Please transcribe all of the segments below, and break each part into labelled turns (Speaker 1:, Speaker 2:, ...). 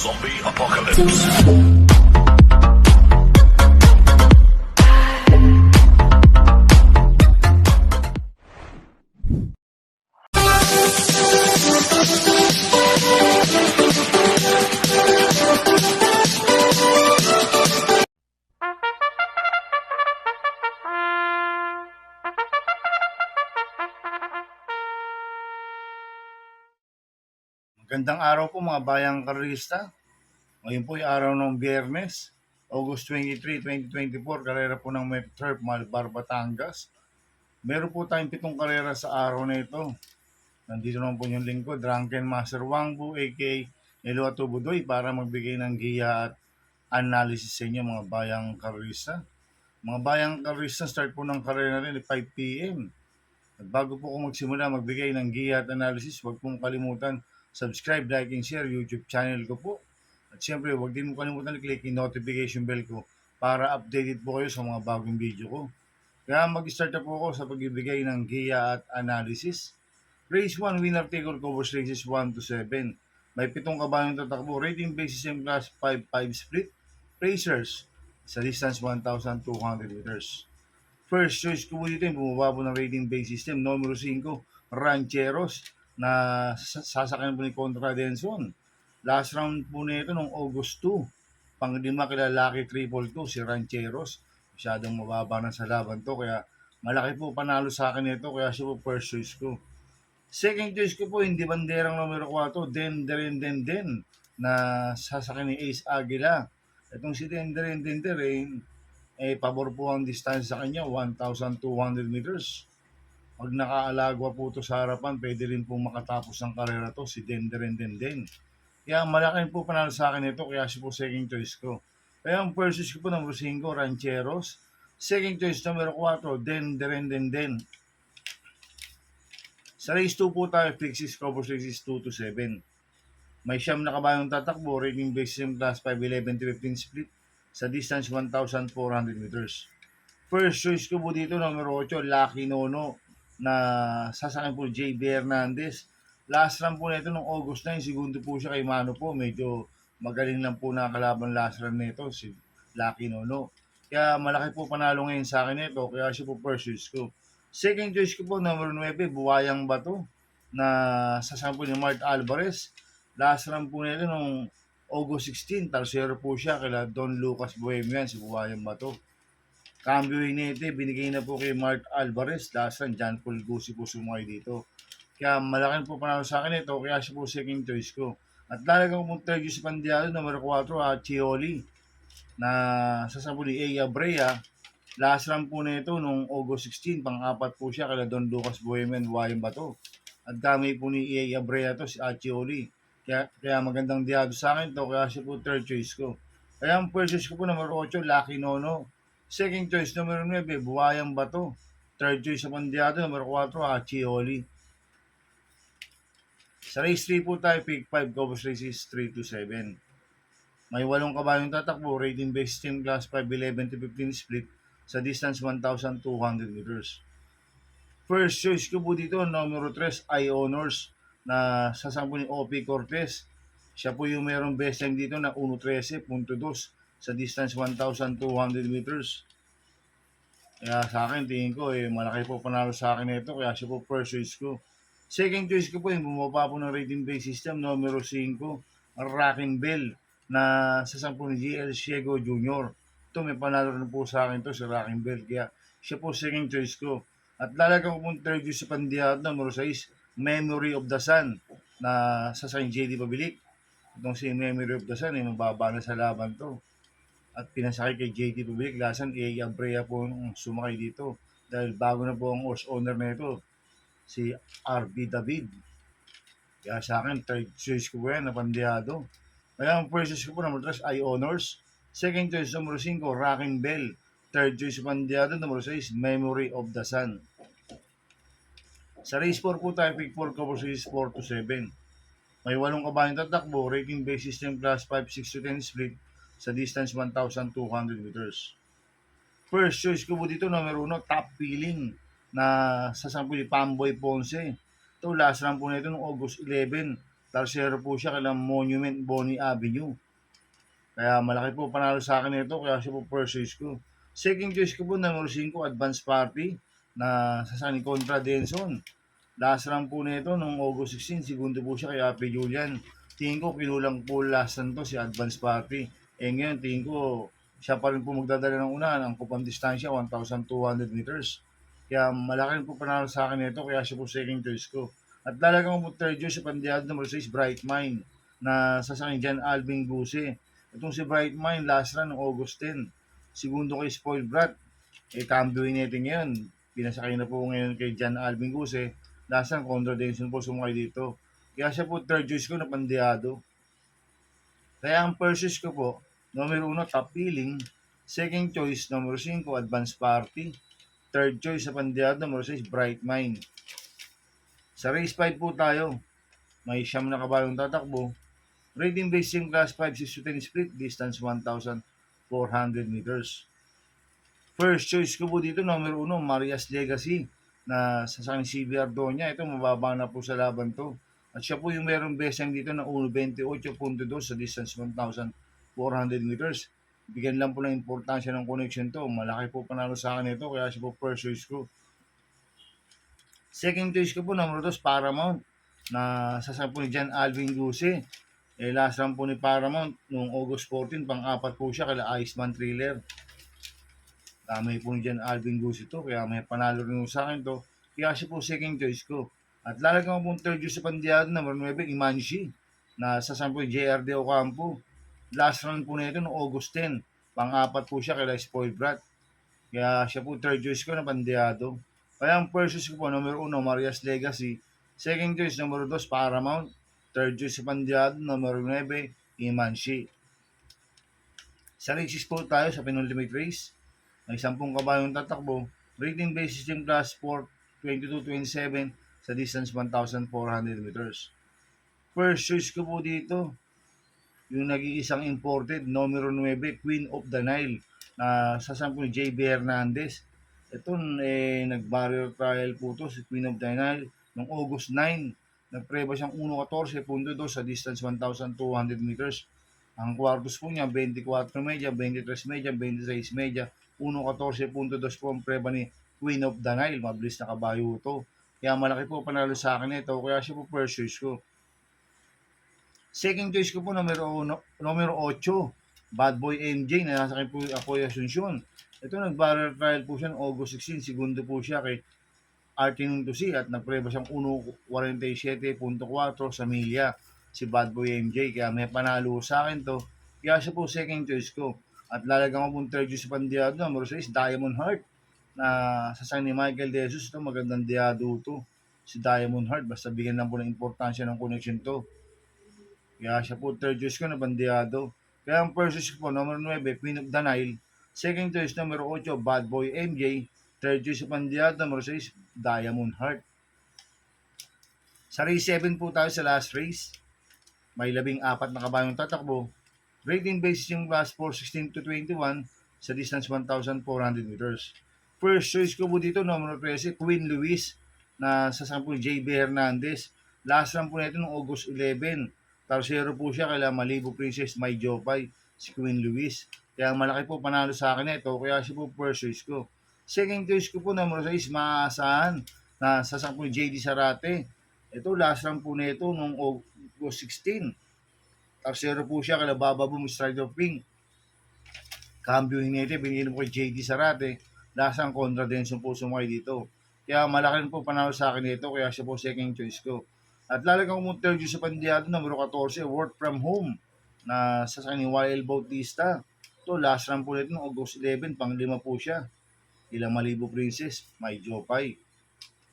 Speaker 1: Zombie Apocalypse.
Speaker 2: Magandang araw po mga bayang karista. Ngayon po ay araw ng Biyernes, August 23, 2024, karera po ng Metro Malbar, Batangas. Meron po tayong 7 karera sa araw na ito. Nandito naman po yung lingkod, Drunken Master Wangbu, aka Elua Tubudoy, para magbigay ng giya at analysis sa inyo mga bayang karista. Mga bayang karista, start po ng karera natin at 5 p.m. At bago po ako magsimula magbigay ng giya at analysis, huwag pong kalimutan subscribe, like, and share YouTube channel ko po. At siyempre, huwag din mo kalimutan i-click yung notification bell ko para updated po kayo sa mga bagong video ko. Kaya mag-start na po ako sa pagbibigay ng giya at analysis. Race 1, winner take all covers races 1 to 7. May 7 kabayong tatakbo. Rating basis M class 5-5 split. Racers sa distance 1,200 meters. First choice ko po dito yung bumaba po ng rating base system. Numero 5, Rancheros na sasakyan po ni Contra Denson. Last round po nito nung August 2. Pang-5 kila Lucky 222 si Rancheros. Masyadong mababa na sa laban to kaya malaki po panalo sa akin nito kaya siya po first choice ko. Second choice ko po hindi banderang numero 4 Den na sasakyan ni Ace Aguila. Itong si Den pabor po ang distance sa kanya 1,200 meters. Pag nakaalagwa po ito sa harapan, pwede rin pong makatapos ang karera to si Den. Kaya malaki po panalo sa akin ito, kaya siya po second choice ko. Kaya ang first choice ko po number 5, Rancheros. Second choice number 4, Den. Sa race 2 po tayo, fixes cover races 2 to 7. May siyam na kabayong tatakbo, rating basis M class 5-11 to 15 split sa distance 1,400 meters. First choice ko po dito, number 8, Lucky Nono na sasakyan po JB Hernandez. Last run po nito nung August 9, segundo po siya kay Mano po. Medyo magaling lang po nakakalaban last run nito si Lucky Nono. Kaya malaki po panalo ngayon sa akin nito, kaya siya po first choice ko. Second choice ko po, number 9, Buwayang Bato na sasakyan po ni Mart Alvarez. Last run po nito nung August 16, tarsero po siya kila Don Lucas Bohemian, si Buwayang Bato. Cambio Inete, binigay na po kay Mart Alvarez. Last run, John Paul Gusi po sumay dito. Kaya malaking po panalo sa akin ito, kaya siya po second choice ko. At lalagyan ko pong third choice pandiado, number 4, Chioli na sasabuli A. Abrea. Last run po nito nung August 16, pang-apat po siya kala Don Lucas Bohemian, Buwayang Bato. At dami po ni A. Abrea to, si Chioli. Kaya magandang diado sa akin to, kaya siya po third choice ko. Kaya ang first choice ko po number 8, Lucky Nono. Second choice number 9, Buwayang Bato. Third choice sa pandiado, number 4, Chioli. Sa race 3 po tayo, pick 5 covers races 3 to 7. May 8 kabayong tatakbo, rating based team class 5-11 to 15 split sa distance 1,200 meters. First choice ko po dito, numero 3, I-Honors na sasangpo ni OP Cortez. Siya po yung mayroong best time dito na 1:13.2 sa distance 1,200 meters. Kaya sa akin, tingin ko, malaki po panalo sa akin ito, kaya siya po first choice ko. Second choice ko po, yung bumaba po ng rating base system, numero 5, Rockin' Bell, na sasampo ni GL Ciego Jr. Ito, may panalo rin po sa akin to si Rockin' Bell, kaya siya po second choice ko. At lalagyan ko pong third choice sa pandiado, numero 6, Memory of the Sun, na sasakyan JD Pabilik. Itong si Memory of the Sun, mababa na sa laban to. At pinasakay kay JT Public, lasan A. Abrea po ang sumakay dito. Dahil bago na po ang horse owner na ito, si RB David. Kaya sa akin, third choice ko po yan, napandiado. Kaya ang first choice ko po, number 3, I-Honors. Second choice, number 5, Rockin' Bell. Third choice, pandiado, number 6, Memory of the Sun. Sa race 4 po tayo, pick 4 cover race 4 to 7. May 8 kabayong tatakbo, rating base system class 5, 6 to 10 split sa distance 1,200 meters. First choice ko po dito, number 1, Top Feeling na sasampu ni Pamboy Ponce. Ito, last run po nito noong August 11. Tarsero po siya kailang Monument Bonnie Avenue. Kaya malaki po panalo sa akin ito, kaya siya po first choice ko. Second choice ko po, number 5, Advance Party, na sa Sunny Contra Denson. Last run po nito nung August 16, segundo po siya kay Happy Julian. Tingin ko kinulang po last run to si Advance Party. Ngayon tingin ko siya pa rin po magdadala ng unahan. Ang kupang distansya 1,200 meters. Kaya malaki rin po panalo sa akin ito, kaya siya po second choice ko. At talagang po third choice sa pandiyado number 6, Bright Mind, na sasakyan dyan Alvin Guse. Itong si Bright Mind last run ng August 10. Segundo kay Spoiled Brat. Cambio natin ngayon. Pinasakay na po ngayon kay Jan Alvin Guse. Last run, Condor Denson po sumakay dito. Kaya siya po third choice ko na pandiyado. Kaya ang first choice ko po, numero 1, Top Feeling. Second choice, numero 5, Advance Party. Third choice sa pandiyado, numero 6, Bright Mind. Sa race 5 po tayo. May siyam na kabalong tatakbo. Rating based yung class 5, 6 to 10 split, distance 1,400 meters. First choice ko po dito, numero 1, Marias Legacy, na sa San CBR Doña. Ito, mababa na po sa laban to. At siya po yung merong best time dito na 1.28.2 sa distance 1,400 meters. Bigyan lang po ng importansya ng connection to. Malaki po panalo sa akin ito, kaya siya po first choice ko. Second choice ko po, numero 2, Paramount, na sasama po ni Jan Alvin Guse. Last run po ni Paramount noong August 14, pang-apat po siya kala Iceman Thriller. Damay po ni Jan Alvin Guse ito, kaya may panalo rin sa akin to. Kaya siya po second choice ko. At lalagyan ko pong third choice sa pandiyado, number 9, Imanshi, na sasama po ni JRD Ocampo. Last run po nito noong August 10, pang-apat po siya kala Spoiled Brat. Kaya siya po third choice ko na pandiyado. Kaya ang first choice ko po, number 1, Marias Legacy. Second choice, number 2, Paramount. Third choice sa pandiyado, number 9, Imanshi. Sa races po tayo sa penultimate race. May 10 kabayong tatakbo. Rating based system class 4, 22-27 sa distance 1,400 meters. First choice ko po dito, yung nag-iisang imported, numero 9, Queen of the Nile, na sasama po ni JB Hernandez. Ito, nag-barrier trial po to si Queen of the Nile noong August 9. Nagpreba siyang 1.14.2 sa distance 1,200 meters. Ang quartos po niya, 24 media, 23 media, 26 media, 1.14.2 po ang preba ni Queen of the Nile. Mabilis na kabayo ito. Kaya malaki po panalo sa akin ito. Kaya siya po first choice ko. Second choice ko po, numero 8, Bad Boy MJ, na nasa akin po Apoy Asuncion. Ito, nag-barrel trial po siya noong August 16. Segundo po siya kay Artin Tusi at nagpreba siyang 1.47.4 sa milya si Bad Boy MJ. Kaya may panalo sa akin to. Kaya siya po second choice ko. At lalagyan ko pong third choice sa pandiyado, numero 6, Diamond Heart, na sasang ni Michael De Jesus. Ito, magandang diado to. Si Diamond Heart, basta bigyan lang po ng importansya ng connection to. Kaya siya po third choice ko na bandiyado. Kaya ang first choice ko po, numero 9, Queen of the Nile. Second choice, numero 8, Bad Boy MJ. Third choice sa pandiyado, numero 6, Diamond Heart. Sa race 7 po tayo sa last race. May 14 na kabayong tatakbo. Rating basis yung class 4, 16-21 sa distance 1,400 meters. First choice ko po dito, numero 13, Queen Luis, na sasama po ni JB Hernandez. Last run po nito noong August 11. Tarsero po siya kaya Malibu Princess May Jopay, si Queen Luis. Kaya malaki po panalo sa akin ito, kaya siya po first choice ko. Second choice ko po, numero 6, Maaasahan, na sasama po ni JD Sarate. Ito, last run po nito noong August 16. Tarsero po siya kaya Bababoom Strider Pink. Cambio nito, binigyan po kay JD Sarate. Last run, Contra Denson po sumakay dito. Kaya malaki rin po panalo sa akin ito, kaya siya po second choice ko. At lalagyan ko mong third choice sa pandiyado, numero 14, Work From Home, na sa ni YL Bautista. Ito, last run po nito noong August 11, pang-5 po siya. Ilang Malibu Princess, May Jopay.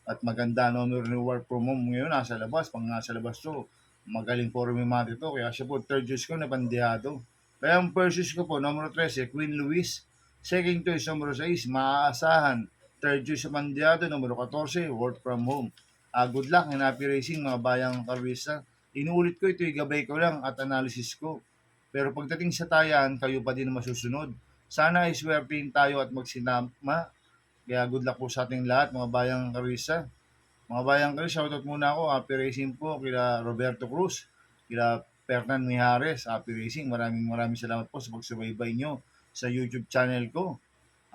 Speaker 2: At maganda numero ni Work From Home ngayon, nasa labas, pang nasa labas to. Magaling po rumimati to, kaya siya po third choice ko na pandiyado. Kaya ang first choice ko po, numero 13, Queen Luis. Second choice, numero 6, Maaasahan. Third choice sa pandiyado, numero 14, Work From Home. Good luck and happy racing mga bayang karwisa. Inuulit ko ito, gabay ko lang at analysis ko. Pero pagdating sa tayan, kayo pa din masusunod. Sana ay swertein tayo at magsinama. Kaya good luck po sa ating lahat mga bayang karwisa. Mga bayang Chris, shoutout muna ako. Happy Racing po kila Roberto Cruz, kila Fernan Mijares, Happy Racing. Maraming salamat po sa pagsubaybay nyo sa YouTube channel ko.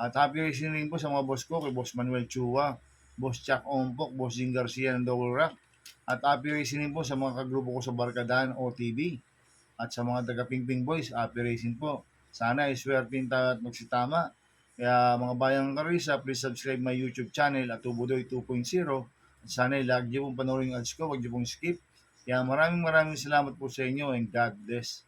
Speaker 2: At happy racing rin po sa mga boss ko, kay Boss Manuel Chua, Boss Chuck Ompok, Boss Jing Garcia ng Double Rock. At happy racing rin po sa mga kagrupo ko sa Barkadahan OTV. At sa mga taga Pingping Boys, happy racing po. Sana iswertin tayo at magsitama. Kaya mga bayang Karisa, please subscribe my YouTube channel at Tubudoy 2.0. At sana lagi pong panoorin yung ads ko, huwag niyo pong skip. Kaya maraming salamat po sa inyo and God bless.